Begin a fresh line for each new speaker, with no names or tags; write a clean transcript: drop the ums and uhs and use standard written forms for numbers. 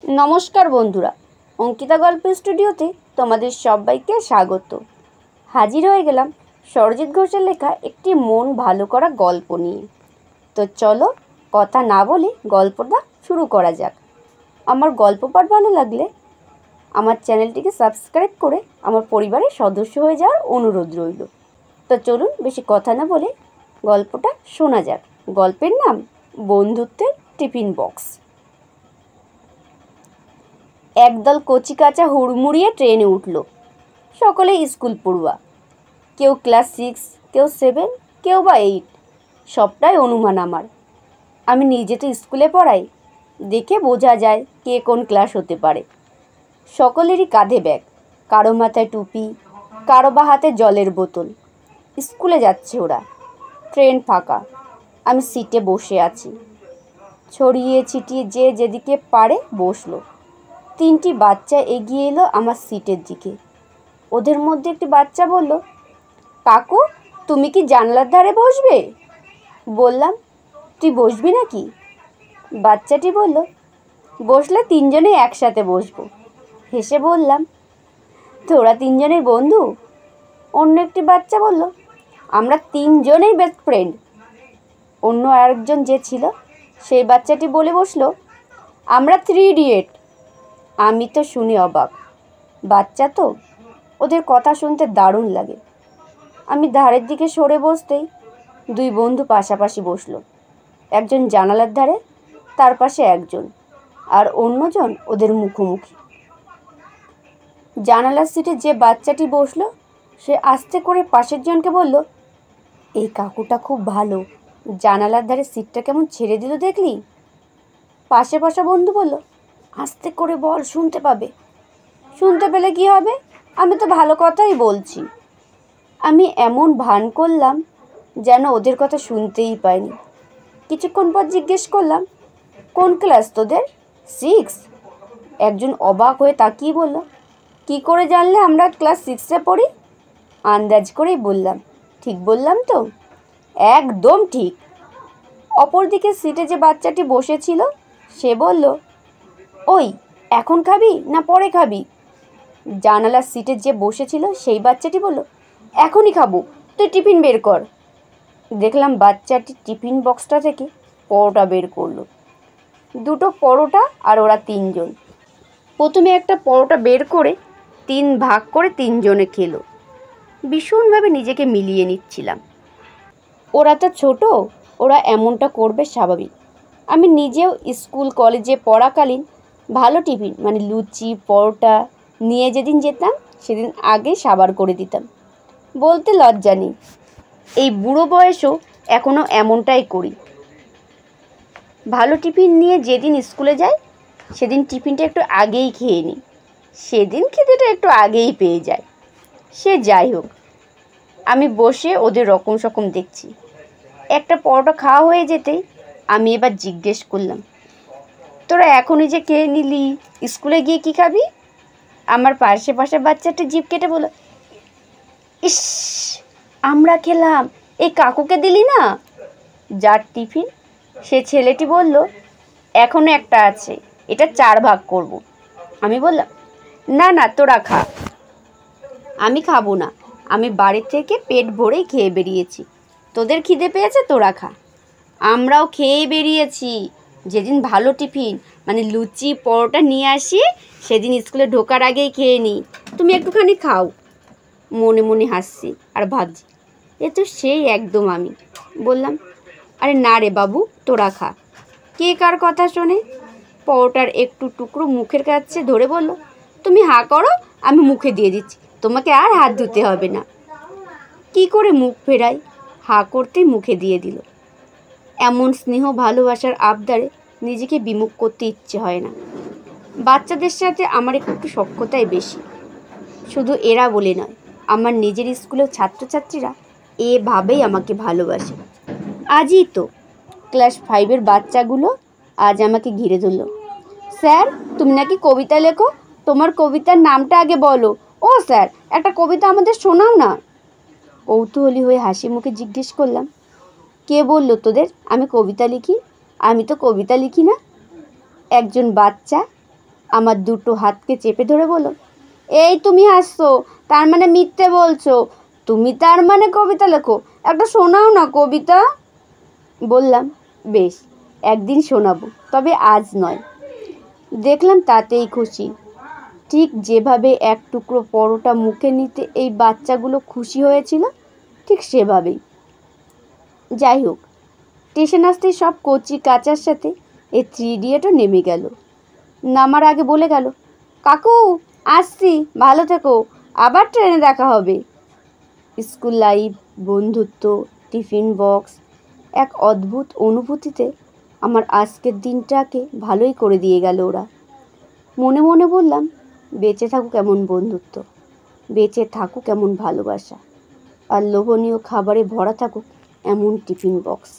नमस्कार बंधुरा अंकिता गल्प स्टूडियोते तोमादेर सबाइके स्वागत। हाजिर हो गेलाम सरजित घोषेर लेखा एकटी मन भालो करा गल्प निये। तो चलो कथा ना बोले गल्पटा शुरू करा जाक। आमार गल्प पाठ भालो लागले आमार चैनलटिके सबस्क्राइब करे आमार परिवारेर सदस्य हये जाओयार अनुरोध रइल। तो चलुन बेशी कथा ना बोले गल्पटा शोना जाक। गल्पेर नाम बंधुत्वेर टिफिन बक्स। एकदल कचि काचा हुड़मुड़िए ट्रेने उठल। सकलेई स्कूल पड़ुआ, केउ क्लास 6 केउ 7 केउ बा 8, सबटाई अनुमान आमार। आमी निजे तो स्कूले पढ़ाई, देखे बोझा जाए के कोन क्लास होते पारे। सकलेरई काँधे बैग, कारो माथाय टुपि, कारो बा हाथे जलेर बोतल। स्कूले जाच्छे ओरा। ट्रेन फाँका, आमी सीटे बसे आछि। छड़िए छिटिए जे जेदिके पारे बसलो। तीनटी बाच्चा एगिए एलो आमार सीटेर दिके। ओদের মধ্যে একটি বাচ্চা বলল, কাকু তুমি কি জানলার ধারে বসবে? বললাম, তুই বসবি নাকি? বাচ্চাটি বলল, বসলে তিনজনেই একসাথে বসবো। হেসে বললাম, তোরা তিনজনেই বন্ধু? অন্য একটি বাচ্চা বলল, আমরা তিনজনেই বেস্ট ফ্রেন্ড। অন্য আরেকজন যে ছিল সেই বাচ্চাটি বলে বসলো, আমরা 3 ইডিয়েট। আমি তো শুনে অবাক। বাচ্চা তো, ওদের কথা শুনতে দারুণ লাগে। আমি ধারের দিকে সরে বসতেই দুই বন্ধু পাশাপাশি বসলো। একজন জানালার ধারে, তার পাশে একজন, আর অন্যজন ওদের মুখোমুখি। জানালার সিটে যে বাচ্চাটি বসলো সে আস্তে করে পাশের জনকে বলল, এই কাকুটা খুব ভালো, জানালার ধারে সিটটা কেমন ছেড়ে দিল দেখলি? পাশে বসা বন্ধু বলল, আস্তে করে বল, শুনতে পাবে। শুনতে পেলে কি হবে, আমি তো ভালো কথাই বলছি। আমি এমন ভান করলাম যেন ওদের কথা শুনতেই পাইনি। কিছুক্ষণ পর জিজ্ঞেস করলাম, কোন ক্লাস তোদের? 6? একজন অবাক হয়ে তাকিয়ে বলল, কি করে জানলে আমরা ক্লাস 6-এ পড়ি? আন্দাজ করেই বললাম, ঠিক বললাম তো? একদম ঠিক। অপরদিকে সিটে যে বাচ্চাটি বসেছিল সে বলল, ওই এখন খাবি না পরে খাবি? জানালার সিটে যে বসেছিল সেই বাচ্চাটি বলল, এখনই খাবো, তুই টিফিন বের কর। দেখলাম বাচ্চাটি টিফিন বক্সটা থেকে পরোটা বের করলো। 2টো পরোটা আর ওরা 3 জন। প্রথমে একটা পরোটা বের করে 3 ভাগ করে 3 জনে খেলো। ভীষণভাবে নিজেকে মিলিয়ে নিচ্ছিলাম। ওরা তো ছোট, ওরা এমনটা করবে স্বাভাবিক। আমি নিজেও স্কুল কলেজে পড়াকালীন ভালো টিফিন মানে লুচি পরোটা নিয়ে যেদিন যেতাম সেদিন আগে সাবার করে দিতাম। বলতে লজ্জা নেই, এই বুড়ো বয়সেও এখনও এমনটাই করি। ভালো টিফিন নিয়ে যেদিন স্কুলে যাই সেদিন টিফিনটা একটু আগেই খেয়ে নিই, সেদিন খিদেটা একটু আগেই পেয়ে যায়। সে যাই হোক, আমি বসে ওদের রকম সকম দেখছি। একটা পরোটা খাওয়া হয়ে যেতেই আমি এবার জিজ্ঞেস করলাম, তোরা এখনই যে খেয়ে নিলি, স্কুলে গিয়ে কি খাবি? আমার পাশে বাচ্চাটা জিভ কেটে বলল, ইস, আমরা খেলাম, এই কাকুকে দিলি না? যার টিফিন সে ছেলেটি বলল, এখনো একটা আছে, এটা 4 ভাগ করব। আমি বললাম, না না তোরা খা। আমি খাবো না, আমি বাড়ি থেকে পেট ভরেই খেয়ে বেরিয়েছি। তোদের খিদে পেয়েছে, তোরা খা। আমরাও খেয়ে বেরিয়েছি। যেদিন ভালো টিফিন মানে লুচি পরোটা নিয়ে আসি সেদিন স্কুলে ঢোকার আগেই খেয়ে নিই, তুমি একটুখানি খাও। মনে মনে হাসছি আর ভাবছি, এ তো সেই একদম আমি। বললাম, আরে না রে বাবু, তোরা খা। কে কার কথা শোনে? পরোটার একটু টুকরো মুখের কাছে ধরে বলল, তুমি হাঁ করো, আমি মুখে দিয়ে দিচ্ছি, তোমাকে আর হাত ধুতে হবে না। কি করে মুখ ফেরাই? হাঁ করতেই মুখে দিয়ে দিল। এমন স্নেহ ভালোবাসার আবদারে নিজেকে বিমুখ করতে ইচ্ছে হয় না। বাচ্চাদের সাথে আমার একটু সখ্যতাই বেশি। শুধু এরা বলে নয়, আমার নিজের স্কুলের ছাত্রছাত্রীরা এভাবেই আমাকে ভালোবাসে। আজই তো ক্লাস 5-এর বাচ্চাগুলো আজ আমাকে ঘিরে ধরল। স্যার, তুমি নাকি কবিতা লেখো, তোমার কবিতার নামটা আগে বলো। ও স্যার, একটা কবিতা আমাদের শোনাও না। কৌতূহলী হয়ে হাসি মুখে জিজ্ঞেস করলাম, কে বললো তোদের আমি কবিতা লিখি? আমি তো কবিতা লিখি না। একজন বাচ্চা আমার দুটো হাতকে চেপে ধরে বলল, এই তুমি হাসছো, তার মানে মিথ্যে বলছো। তুমি তার মানে কবিতা লেখো, একটা শোনাও না কবিতা। বললাম, বেশ, একদিন শোনাবো, তবে আজ নয়। দেখলাম তাতেই খুশি। ঠিক যেভাবে এক টুকরো পরোটা মুখে নিতে এই বাচ্চাগুলো খুশি হয়েছিল, ঠিক সেভাবেই। যাই হোক, স্টেশন আসতেই সব কচি কাচার সাথে এই 3 ইডিয়েটও নেমে গেল। নামার আগে বলে গেল, কাকু আসছি, ভালো থেকো, আবার ট্রেনে দেখা হবে। স্কুল লাইফ, বন্ধুত্ব, টিফিন বক্স, এক অদ্ভুত অনুভূতিতে আমার আজকের দিনটাকে ভালোই করে দিয়ে গেল ওরা। মনে মনে বললাম, বেঁচে থাকুক এমন বন্ধুত্ব, বেঁচে থাকুক এমন ভালোবাসা, আর লোভনীয় খাবারে ভরা থাকুক এমন টিফিন বক্স।